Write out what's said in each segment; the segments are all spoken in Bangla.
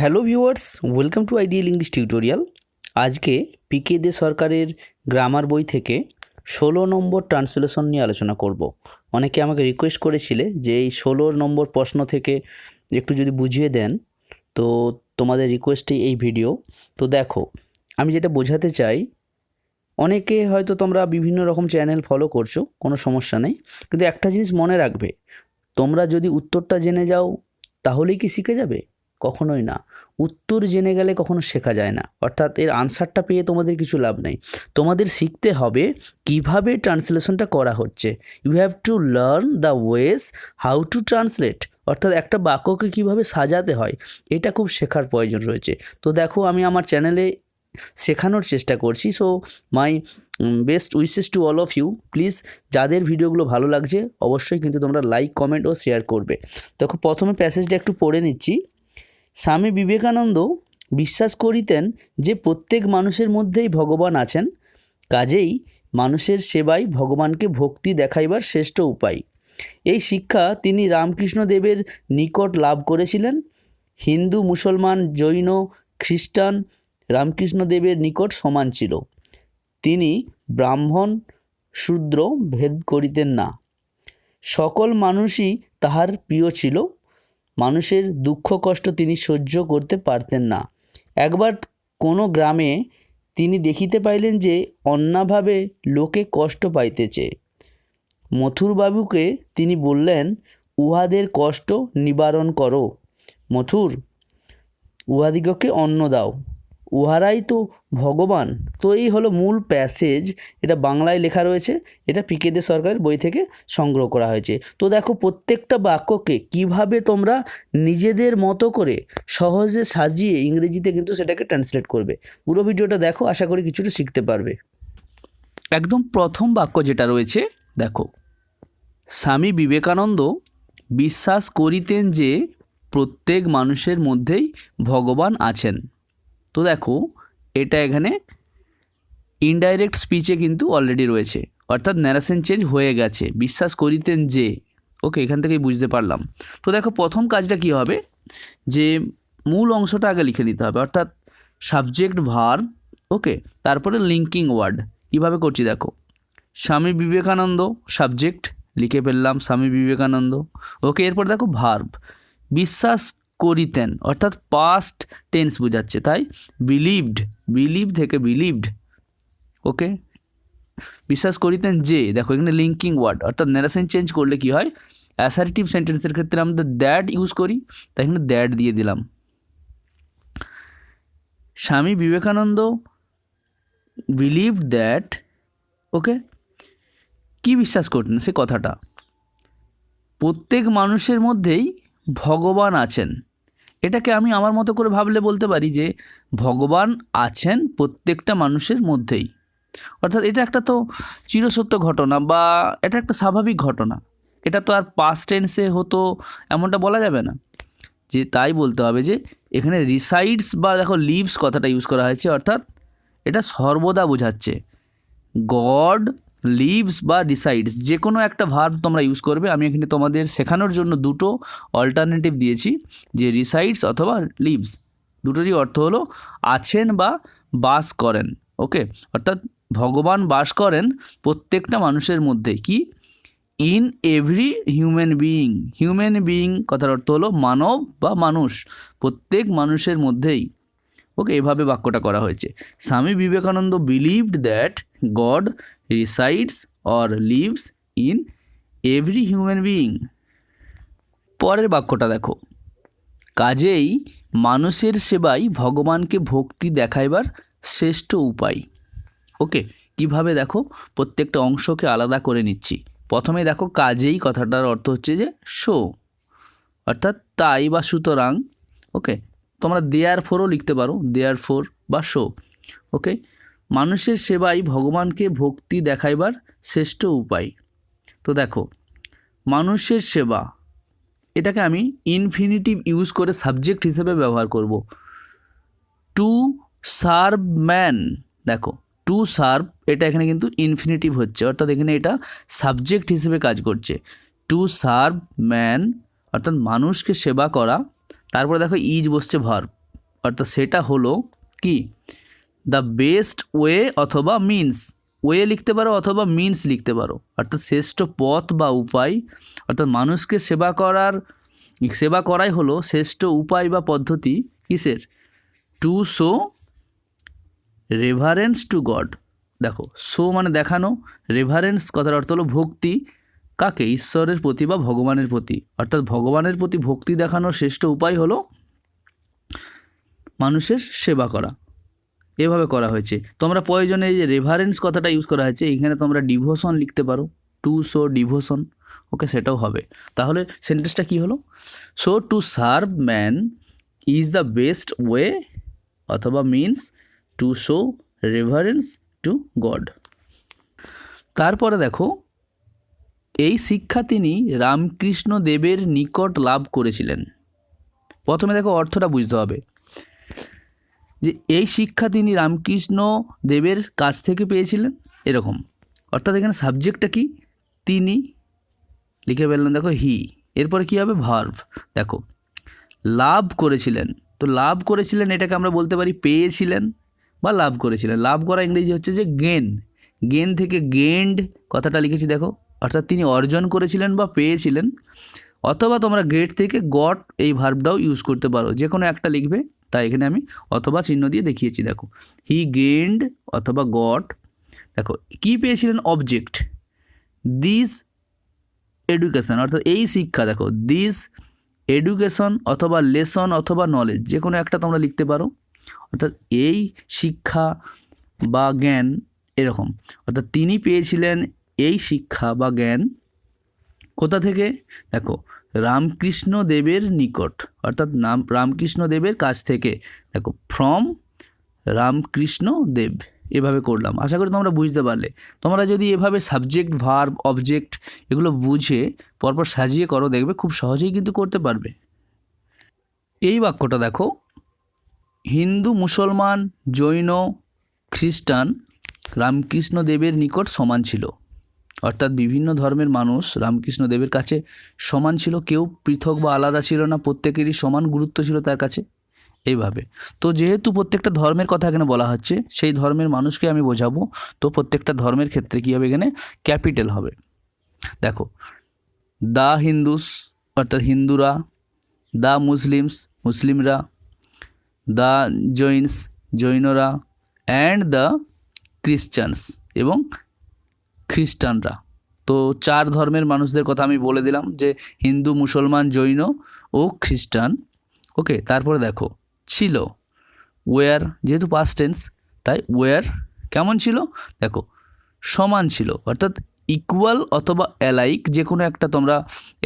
Hello viewers, welcome to ideal English tutorial. আজকে পিকে দে সরকারের গ্রামার বই থেকে 16 নম্বর ট্রান্সলেশন নিয়ে আলোচনা করব। অনেকে আমাকে রিকোয়েস্ট করেছিলে যে এই 16 নম্বর প্রশ্ন থেকে একটু যদি বুঝিয়ে দেন, তো তোমাদের রিকোয়েস্টে এই ভিডিও। তো দেখো, আমি যেটা বোঝাতে চাই, অনেকে হয়তো তোমরা বিভিন্ন রকম চ্যানেল ফলো করছো, কোনো সমস্যা নেই, কিন্তু একটা জিনিস মনে রাখবে, তোমরা যদি উত্তরটা জেনে যাও তাহলেই কি শিখে যাবে? কখনোই না। উত্তর জেনে গেলে কখনো শেখা যায় না, অর্থাৎ এর আনসারটা পেয়ে তোমাদের কিছু লাভ নেই। তোমাদের শিখতে হবে কিভাবে ট্রান্সলেশনটা করা হচ্ছে। You have to learn the ways how to translate, অর্থাৎ একটা বাক্যকে কিভাবে সাজাতে হয়, এটা খুব শেখার প্রয়োজন রয়েছে। তো দেখো, আমি আমার চ্যানেলে শেখানোর চেষ্টা করছি। So my best wishes to all of you. Please, যাদের ভিডিওগুলো ভালো লাগছে অবশ্যই কিন্তু তোমরা লাইক, কমেন্ট ও শেয়ার করবে। দেখো, প্রথমে প্যাসেজটা একটু পড়ে নিচ্ছি। স্বামী বিবেকানন্দ বিশ্বাস করিতেন যে প্রত্যেক মানুষের মধ্যেই ভগবান আছেন, কাজেই মানুষের সেবাই ভগবানকে ভক্তি দেখাইবার শ্রেষ্ঠ উপায়। এই শিক্ষা তিনি রামকৃষ্ণদেবের নিকট লাভ করেছিলেন। হিন্দু, মুসলমান, জৈন, খ্রিস্টান রামকৃষ্ণদেবের নিকট সমান ছিল। তিনি ব্রাহ্মণ শূদ্র ভেদ করিতেন না। সকল মানুষই তাহার প্রিয় ছিল। মানুষের দুঃখ কষ্ট তিনি সহ্য করতে পারতেন না। একবার কোনো গ্রামে তিনি দেখিতে পাইলেন যে অন্যাভাবে লোকে কষ্ট পাইতেছে। মথুরবাবুকে তিনি বললেন, উহাদের কষ্ট নিবারণ করো। মথুর, উহাদিগকে অন্ন দাও, উহারাই তো ভগবান। তো এই হলো মূল প্যাসেজ। এটা বাংলায় লেখা রয়েছে, এটা পিকে দে সরকারের বই থেকে সংগ্রহ করা হয়েছে। তো দেখো, প্রত্যেকটা বাক্যকে কিভাবে তোমরা নিজেদের মতো করে সহজে সাজিয়ে ইংরেজিতে কিন্তু সেটাকে ট্রান্সলেট করবে। পুরো ভিডিওটা দেখো, আশা করি কিছুটা শিখতে পারবে। একদম প্রথম বাক্য যেটা রয়েছে, দেখো, স্বামী বিবেকানন্দ বিশ্বাস করিতেন যে প্রত্যেক মানুষের মধ্যেই ভগবান আছেন। তো দেখো, এটা এখানে ইনডাইরেক্ট স্পিচে কিন্তু অলরেডি রয়েছে, অর্থাৎ ন্যারেশন চেঞ্জ হয়ে গেছে। বিশ্বাস করিতেন যে, ওকে, এখান থেকেই বুঝতে পারলাম। তো দেখো, প্রথম কাজটা কি হবে, যে মূল অংশটা আগে লিখে নিতে হবে, অর্থাৎ সাবজেক্ট, ভার্ব, ওকে, তারপরে লিঙ্কিং ওয়ার্ড। কীভাবে করছি দেখো, স্বামী বিবেকানন্দ সাবজেক্ট লিখে ফেললাম, স্বামী বিবেকানন্দ, ওকে। এরপর দেখো ভার্ব, বিশ্বাস করিতেন অর্থাৎ পাস্ট টেন্স বোঝাচ্ছে, তাই বিলিভড, বিলিভ থেকে বিলিভড, ওকে। বিশ্বাস করিতেন যে, দেখো এখানে লিঙ্কিং ওয়ার্ড, অর্থাৎ ন্যারেশন চেঞ্জ করলে কি হয়, অ্যাসার্টিভ সেন্টেন্সের ক্ষেত্রে আমরা দ্যাট ইউজ করি, তাই এখানে দ্যাট দিয়ে দিলাম। স্বামী বিবেকানন্দ বিলিভড দ্যাট, ওকে। কি বিশ্বাস করতেন সে কথাটা, প্রত্যেক মানুষের মধ্যেই ভগবান আছেন। এটাকে আমি আমার মতো করে ভাবলে বলতে পারি যে ভগবান আছেন প্রত্যেকটা মানুষের মধ্যেই, অর্থাৎ এটা একটা তো চিরসত্য ঘটনা, বা এটা একটা স্বাভাবিক ঘটনা। এটা তো আর পাস্ট টেন্সে হতো এমনটা বলা যাবে না, যে তাই বলতে হবে যে এখানে রিসাইডস বা দেখো লিভস কথাটা ইউজ করা হয়েছে, অর্থাৎ এটা সর্বদা বোঝাচ্ছে। গড লিভস বা রিসাইডস, যে কোনো একটা ভার্ব তোমরা ইউজ করবে। আমি এখানে তোমাদের শেখানোর জন্য দুটো অল্টারনেটিভ দিয়েছি, যে রিসাইডস অথবা লিভস, দুটোরই অর্থ হলো আছেন বা বাস করেন, ওকে। অর্থাৎ ভগবান বাস করেন প্রত্যেকটা মানুষের মধ্যে, কি, in every human being. Human being কথার অর্থ হলো মানব বা মানুষ, প্রত্যেক মানুষের মধ্যেই, ওকে। এভাবে বাক্যটা করা হয়েছে। Swami Vivekananda believed that god resides or lives in every human being. পরের বাক্যটা দেখো, কাজেই মানুষের সেবাই ভগবানকে ভক্তি দেখাইবার শ্রেষ্ঠ উপায়, ওকে। কিভাবে দেখো, প্রত্যেকটা অংশকে আলাদা করে নিচ্ছি। প্রথমে দেখো, কাজেই কথাটার অর্থ হচ্ছে যে সো, অর্থাৎ তাই বা সুতরাং, ওকে। তোমরা দেয়ার ফোরও লিখতে পারো, দেয়ার ফোর বা শো, ওকে। মানুষের সেবাই ভগবানকে ভক্তি দেখাইবার শ্রেষ্ঠ উপায়। তো দেখো, মানুষের সেবা, এটাকে আমি ইনফিনিটিভ ইউজ করে সাবজেক্ট হিসেবে ব্যবহার করব। টু সার্ভ ম্যান, দেখো টু সার্ভ, এটা এখানে কিন্তু ইনফিনিটিভ হচ্ছে, অর্থাৎ এখানে এটা সাবজেক্ট হিসেবে কাজ করছে। টু সার্ভ ম্যান অর্থাৎ মানুষকে সেবা করা। তারপরে দেখো ইজ বসছে ভার্ব, অর্থাৎ সেটা হলো কি দ্য বেস্ট ওয়ে অথবা মিনস, ওয়ে লিখতে পারো অথবা মিনস লিখতে পারো, অর্থাৎ শ্রেষ্ঠ পথ বা উপায়, অর্থাৎ মানুষকে সেবা করাই হলো শ্রেষ্ঠ উপায় বা পদ্ধতি কিসের, two show reverence to god. দেখো শো মানে দেখানো, রেভারেন্স কথার অর্থ হলো ভক্তি, কাকে, ঈশ্বরের প্রতি বা ভগবানের প্রতি, অর্থাৎ ভগবানের প্রতি ভক্তি দেখানোর শ্রেষ্ঠ উপায় হলো মানুষের সেবা করা। এভাবে করা হয়েছে। তোমরা প্রয়োজনে এই যে রেভারেন্স কথাটা ইউজ করা হয়েছে, এখানে তোমরা ডিভোশন লিখতে পারো, টু শো ডিভোশন, ওকে, সেটাও হবে। তাহলে সেন্টেন্সটা কি হলো, so to serve man is the best way অথবা means to show reverence to God. তারপরে দেখো এই শিক্ষা তিনি রামকৃষ্ণ দেবের নিকট লাভ করেছিলেন। প্রথমে দেখো অর্থটা বুঝতে হবে যে এই শিক্ষা তিনি রামকৃষ্ণ দেবের কাছ থেকে পেয়েছিলেন এরকম, অর্থাৎ এখানে সাবজেক্টটা কি, তিনি লিখে ফেললেন, দেখো হি, এরপরে কি হবে ভার্ব, দেখো লাভ করেছিলেন, তো লাভ করেছিলেন এটাকে আমরা বলতে পারি পেয়েছিলেন বা লাভ করেছিলেন। লাভ করা ইংরেজি হচ্ছে যে গেন, গেন থেকে গেন্ড কথাটা লিখেছি দেখো, অর্থাৎ তিনি অর্জন করেছিলেন বা পেয়েছিলেন, অথবা তোমরা গেট থেকে গট এই ভার্বটাও ইউজ করতে পারো, যে কোনো একটা লিখবে, তাই এখানে আমি অথবা চিহ্ন দিয়ে দেখিয়েছি। দেখো হি গেন্ড অথবা গট, দেখো কি পেয়েছিলেন, অবজেক্ট, দিস এডুকেশন অর্থাৎ এই শিক্ষা, দেখো দিস এডুকেশন অথবা লেসন অথবা নলেজ, যে কোনো একটা তোমরা লিখতে পারো, অর্থাৎ এই শিক্ষা বা জ্ঞান এরকম, অর্থাৎ তিনি পেয়েছিলেন এই শিক্ষা বা জ্ঞান কোথা থেকে, দেখো রামকৃষ্ণ দেবের নিকট, অর্থাৎ রামকৃষ্ণ দেবের কাছ থেকে, দেখো ফ্রম রামকৃষ্ণ দেব, এভাবে করলাম। আশা করি তোমরা বুঝতে পারলে। তোমরা যদি এভাবে সাবজেক্ট ভার্ব অবজেক্ট এগুলো বুঝে পরপর সাজিয়ে করো, দেখবে খুব সহজেই কিন্তু করতে পারবে। এই বাক্যটা দেখো, হিন্দু মুসলমান জৈন খ্রিস্টান রামকৃষ্ণ দেবের নিকট সমান ছিল, অর্থাৎ বিভিন্ন ধর্মের মানুষ রামকৃষ্ণ দেবের কাছে সমান ছিল, কেউ পৃথক বা আলাদা ছিল না, প্রত্যেকেরই সমান গুরুত্ব ছিল তার কাছে, এইভাবে। তো যেহেতু প্রত্যেকটা ধর্মের কথা এখানে বলা হচ্ছে, সেই ধর্মের মানুষকে আমি বোঝাবো, তো প্রত্যেকটা ধর্মের ক্ষেত্রে কী হবে, এখানে ক্যাপিটাল হবে। দেখো দ্য হিন্দুস অর্থাৎ হিন্দুরা, দ্য মুসলিমস মুসলিমরা, দ্য জৈনস জৈনরা, অ্যান্ড দ্য ক্রিশ্চানস এবং খ্রিস্টানরা। তো চার ধর্মের মানুষদের কথা আমি বলে দিলাম, যে হিন্দু মুসলমান জৈন ও খ্রিস্টান, ওকে। তারপরে দেখো ছিল, ওয়ার, যেহেতু পাস্ট টেন্স তাই ওয়ার কেমন ছিল, দেখো সমান ছিল, অর্থাৎ ইকুয়াল অথবা অ্যালাইক, যে কোনো একটা তোমরা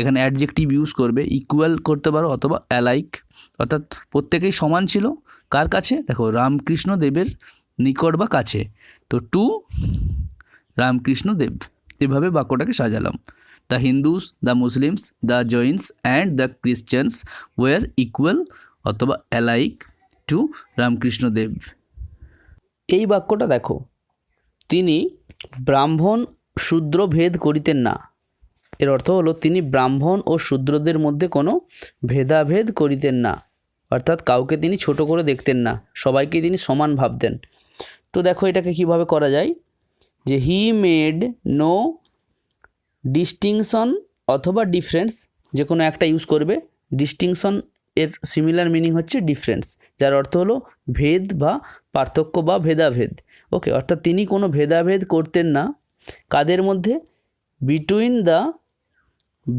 এখানে অ্যাডজেক্টিভ ইউজ করবে, ইকুয়াল করতে পারো অথবা অ্যালাইক, অর্থাৎ প্রত্যেকেই সমান ছিল কার কাছে, দেখো রামকৃষ্ণ দেবের নিকট বা কাছে, তো টু রামকৃষ্ণ দেব, এভাবে বাক্যটাকে সাজালাম। The Hindus, the Muslims, the Jains and the Christians were equal অথবা অ্যালাইক টু রামকৃষ্ণ দেব। এই বাক্যটা দেখো, তিনি ব্রাহ্মণ শূদ্র ভেদ করিতেন না, এর অর্থ হলো তিনি ব্রাহ্মণ ও শূদ্রদের মধ্যে কোনো ভেদাভেদ করিতেন না, অর্থাৎ কাউকে তিনি ছোট করে দেখতেন না, সবাইকে তিনি সমান ভাবতেন। তো দেখো এটাকে কিভাবে করা যায়, যে হি মেড নো ডিস্টিংশন অথবা ডিফারেন্স, যে কোনো একটা ইউজ করবে, ডিস্টিংশন এর সিমিলার মিনিং হচ্ছে ডিফারেন্স, যার অর্থ হলো ভেদ বা পার্থক্য বা ভেদাভেদ, ওকে। অর্থাৎ তিনি কোনো ভেদাভেদ করতেন না, কাদের মধ্যে, between the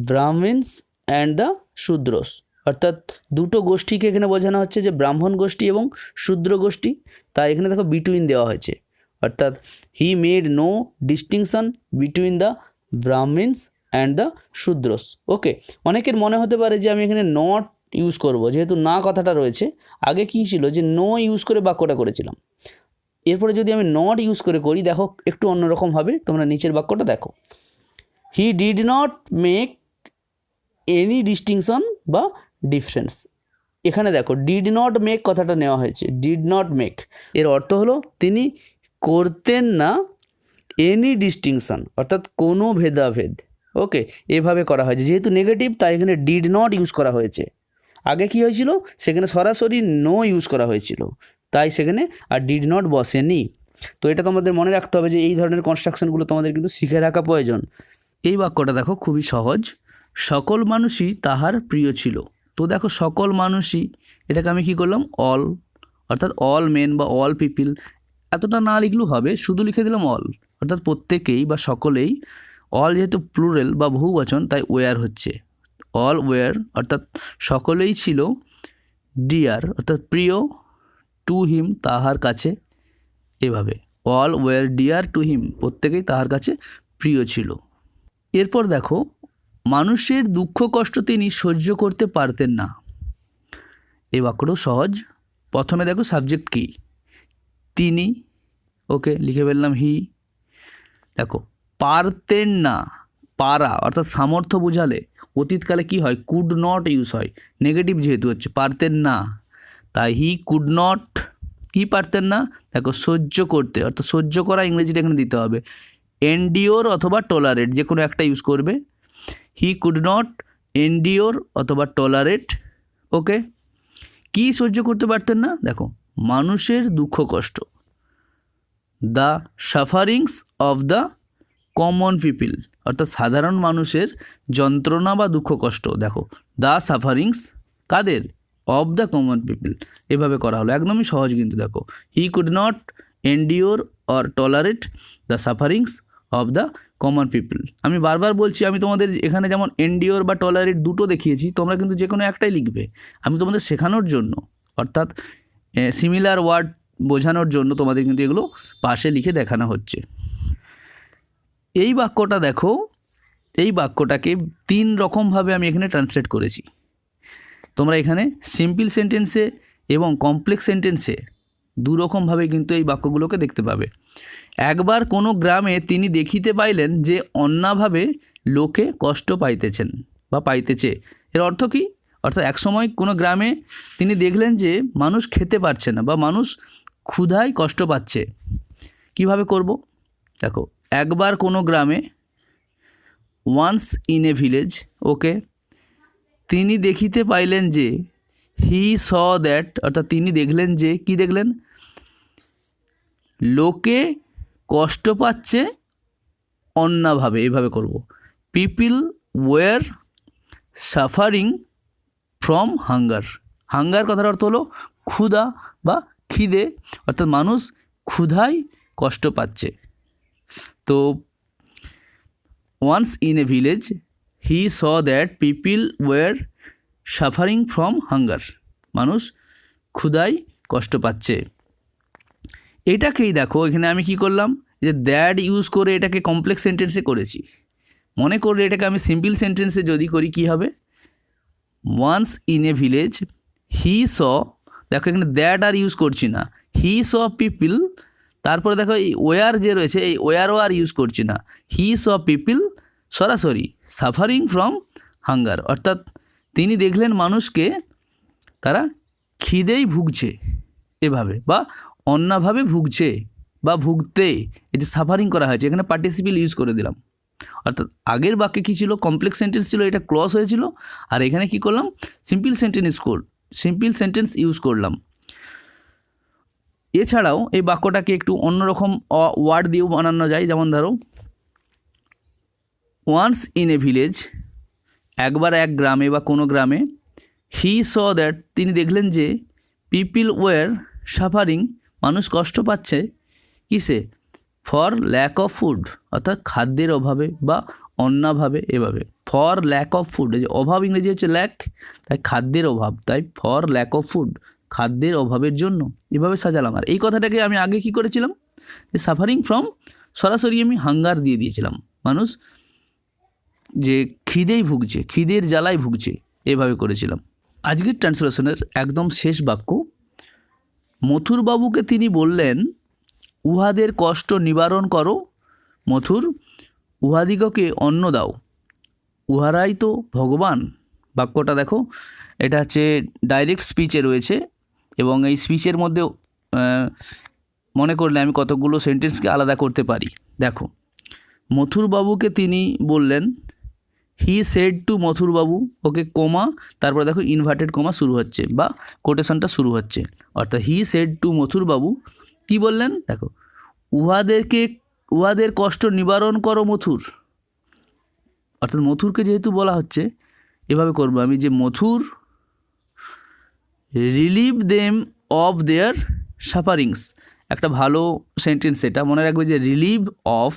Brahmins and the শূদ্রস, অর্থাৎ দুটো গোষ্ঠীকে এখানে বোঝানো হচ্ছে, যে ব্রাহ্মণ গোষ্ঠী এবং শূদ্র গোষ্ঠী, তাই এখানে দেখো বিটুইন দেওয়া হয়েছে, অর্থাৎ he made no distinction between the Brahmins and the Shudras, okay. অনেকের মনে হতে পারে যে আমি এখানে নট ইউজ করব, যেহেতু না কথাটা রয়েছে, আগে কী ছিল যে নো ইউজ করে বাক্যটা করেছিলাম, এরপরে যদি আমি নট ইউজ করে করি, দেখো একটু অন্যরকম হবে। তোমরা নিচের বাক্যটা দেখো, he did not make any distinction বা ডিফারেন্স, এখানে দেখো ডিড নট মেক কথাটা নেওয়া হয়েছে, ডিড নট মেক এর অর্থ হলো তিনি করতেন না এনি ডিস্টিংশন, অর্থাৎ কোনো ভেদাভেদ, ওকে। এভাবে করা হয়েছে, যেহেতু নেগেটিভ তাই এখানে ডিড নট ইউজ করা হয়েছে। আগে কি হয়েছিল, সেখানে সরাসরি নো ইউজ করা হয়েছিল, তাই সেখানে আর ডিড নট বসেনি। তো এটা তোমাদের মনে রাখতে হবে যে এই ধরনের কনস্ট্রাকশনগুলো তোমাদের কিন্তু শিখে রাখা প্রয়োজন। এই বাক্যটা দেখো খুবই সহজ, সকল মানুষই তাহার প্রিয় ছিল। তো দেখো সকল মানুষই, এটাকে আমি কি করলাম, অল, অর্থাৎ অল মেন বা অল পিপিল, এতটা না লিখলেও হবে, শুধু লিখে দিলাম অল, অর্থাৎ প্রত্যেকেই বা সকলেই। অল যেহেতু প্লুরাল বা বহুবচন, তাই ওয়ার হচ্ছে, অল ওয়ার, অর্থাৎ সকলেই ছিল, ডিয়ার অর্থাৎ প্রিয়, টু হিম তাহার কাছে, এভাবে all were dear to him, প্রত্যেকেই তাহার কাছে প্রিয় ছিল। এরপর দেখো, মানুষের দুঃখ কষ্ট তিনি সহ্য করতে পারতেন না। এই বাক্যটাও সহজ। প্রথমে দেখো সাবজেক্ট কি, তিনি, ওকে লিখে ফেললাম হি। দেখো পারতেন না, পারা অর্থাৎ সামর্থ্য বোঝালে অতীতকালে কি হয়, কুড নট ইউজ হয়, নেগেটিভ যেহেতু হচ্ছে, পারতেন না, তাই হি কুড নট, কি পারতেন না, দেখো সহ্য করতে, অর্থাৎ সহ্য করা ইংরেজিটা এখানে দিতে হবে, এন্ডিওর অথবা টলারেট, যে কোনো একটা ইউজ করবে। হি কুড নট এন্ডিওর অথবা টলারেট, ওকে। কি সহ্য করতে পারতেন না, দেখো মানুষের দুঃখ কষ্ট, the sufferings of the common people, অর্থাৎ সাধারণ মানুষের যন্ত্রণা বা দুঃখ কষ্ট, দেখো দ্য সাফারিংস কাদের, অফ দ্য কমন পিপিল, এভাবে করা হলো, একদমই সহজ কিন্তু। দেখো he could not endure or tolerate the sufferings of the common people. আমি বারবার বলছি, আমি তোমাদের এখানে যেমন এন্ডিওর বা টলারেট দুটো দেখিয়েছি, তোমরা কিন্তু যে কোনো একটাই লিখবে, আমি তোমাদের শেখানোর জন্য, অর্থাৎ সিমিলার ওয়ার্ড বোঝানোর জন্য তোমাদের কিন্তু এগুলো পাশে লিখে দেখানো হচ্ছে। এই বাক্যটা দেখো, এই বাক্যটাকে 3 রকমভাবে আমি এখানে ট্রান্সলেট করেছি। তোমরা এখানে সিম্পল সেন্টেন্সে এবং কমপ্লেক্স সেন্টেন্সে 2 রকমভাবে কিন্তু এই বাক্যগুলোকে দেখতে পাবে। একবার কোনো গ্রামে তিনি দেখিতে পাইলেন যে অন্যাভাবে লোকে কষ্ট পাইতেছেন বা পাইতেছে। এর অর্থ কি, অর্থাৎ একসময় কোনো গ্রামে তিনি দেখলেন যে মানুষ খেতে পারছে না বা মানুষ ক্ষুধায় কষ্ট পাচ্ছে। কিভাবে করব, দেখো একবার কোনো গ্রামে, ওয়ান্স ইন এ ভিলেজ, ওকে। তিনি দেখিতে পাইলেন যে, হি স দ্যাট, অর্থাৎ তিনি দেখলেন যে, কি দেখলেন, লোকে কষ্ট পাচ্ছে অন্যভাবে, এইভাবে করব, people were suffering from hunger. Hunger কথার অর্থ হলো ক্ষুধা বা খিদে, অর্থাৎ মানুষ ক্ষুধায় কষ্ট পাচ্ছে। তো once in a village he saw that people were suffering from hunger, মানুষ ক্ষুধায় কষ্ট পাচ্ছে। এটাকেই দেখো এখানে আমি কি করলাম, যে দ্যাট ইউজ করে এটাকে কমপ্লেক্স সেন্টেন্সে করেছি। মনে করলে এটাকে আমি সিম্পল সেন্টেন্সে যদি করি কি হবে, once in a village he saw, দেখো এখানে দ্যাট আর ইউজ করছি না, হি স পিপিল, তারপরে দেখো এই ওয়ার যে রয়েছে, এই ওয়ারও আর ইউজ করছি না, হি স পিপিল সরাসরি সাফারিং ফ্রম হাঙ্গার, অর্থাৎ তিনি দেখলেন মানুষকে তারা খিদেই ভুগছে, এভাবে বা অন্যভাবে ভুগছে বা ভুগতে, এটি সাফারিং করা হয়েছে, এখানে পার্টিসিপিল ইউজ করে দিলাম। অর্থাৎ আগের বাক্যে কী ছিল, কমপ্লেক্স সেন্টেন্স ছিল, এটা ক্লজ হয়েছিল, আর এখানে কি করলাম, সিম্পল সেন্টেন্স ইউজ করলাম। এছাড়াও এই বাক্যটাকে একটু অন্যরকম ওয়ার্ড দিয়েও বানানো যায়, যেমন ধরো ওয়ান্স ইন এ ভিলেজ, একবার এক গ্রামে বা কোনো গ্রামে, হি স দ্যাট, তিনি দেখলেন যে, পিপিল ওয়ার সাফারিং, মানুষ কষ্ট পাচ্ছে, কিসে, ফর ল্যাক অফ ফুড, অর্থাৎ খাদ্যের অভাবে বা অন্যভাবে, এভাবে ফর ল্যাক অফ ফুড, এই যে অভাব ইংরেজি হচ্ছে ল্যাক, তাই খাদ্যের অভাব, তাই ফর ল্যাক অফ ফুড, খাদ্যের অভাবের জন্য, এভাবে সাজালাম। আর এই কথাটাকে আমি আগে কি করেছিলাম, যে সাফারিং ফ্রম সরাসরি আমি হাঙ্গার দিয়ে দিয়েছিলাম, মানুষ যে খিদেই ভুগছে, খিদের জ্বালায় ভুগছে, এভাবে করেছিলাম। আজকের ট্রান্সলেশনের একদম শেষ বাক্য, মথুরবাবুকে তিনি বললেন, উহাদের কষ্ট নিবারণ করো, মথুর, উহাদিগকে অন্ন দাও, উহারাই তো ভগবান। বাক্যটা দেখো, এটা হচ্ছে ডাইরেক্ট স্পিচে রয়েছে, এবং এই স্পিচের মধ্যে মনে করলে আমি কতগুলো সেন্টেন্সকে আলাদা করতে পারি। দেখো, মথুরবাবুকে তিনি বললেন, he said to Mathurbabu, okay comma, তারপরে দেখো ইনভার্টেড কোমা শুরু হচ্ছে বা কোটেশনটা শুরু হচ্ছে, অর্থাৎ হি সেড টু মথুরবাবু কি বললেন, দেখো উহাদের কষ্ট নিবারণ করো মথুর, অর্থাৎ মথুরকে যেহেতু বলা হচ্ছে এভাবে করবো আমি যে মথুর relieve them of their sufferings, একটা ভালো সেন্টেন্স, এটা মনে রাখবে যে রিলিভ অফ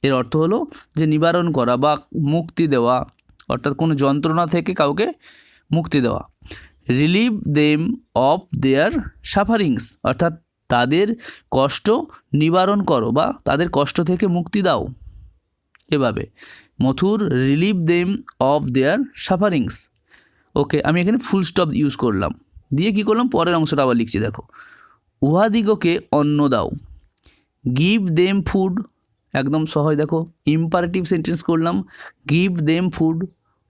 এর অর্থ হলো যে নিবারণ করা বা মুক্তি দেওয়া, অর্থাৎ কোনো যন্ত্রণা থেকে কাউকে মুক্তি দেওয়া। Relieve them of their sufferings অর্থাৎ তাদের কষ্ট নিবারণ করো বা তাদের কষ্ট থেকে মুক্তি দাও, এভাবে Mathur relieve them of their sufferings. Okay, আমি এখানে ফুল স্টপ ইউজ করলাম, দিয়ে কি করলাম পরের অংশটা আবার লিখছি, দেখো উহাদিগকে অন্ন দাও, গিভ দেম ফুড, একদম সহজ, দেখো ইম্পারেটিভ সেন্টেন্স করলাম, গিভ দেম ফুড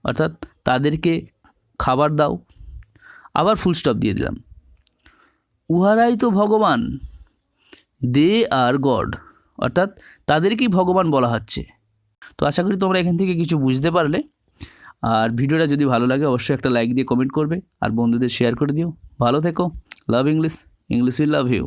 অর্থাৎ তাদেরকে খাবার দাও, আবার ফুল স্টপ দিয়ে দিলাম, উহারাই তো ভগবান, দে আর গড অর্থাৎ তাদেরকেই ভগবান বলা হচ্ছে। তো আশা করি তোমরা এখান থেকে কিছু বুঝতে পারলে, আর ভিডিওটা যদি ভালো লাগে অবশ্যই একটা লাইক দিয়ে কমেন্ট করবে আর বন্ধুদের শেয়ার করে দিও। ভালো থেকো, love English, English will love you.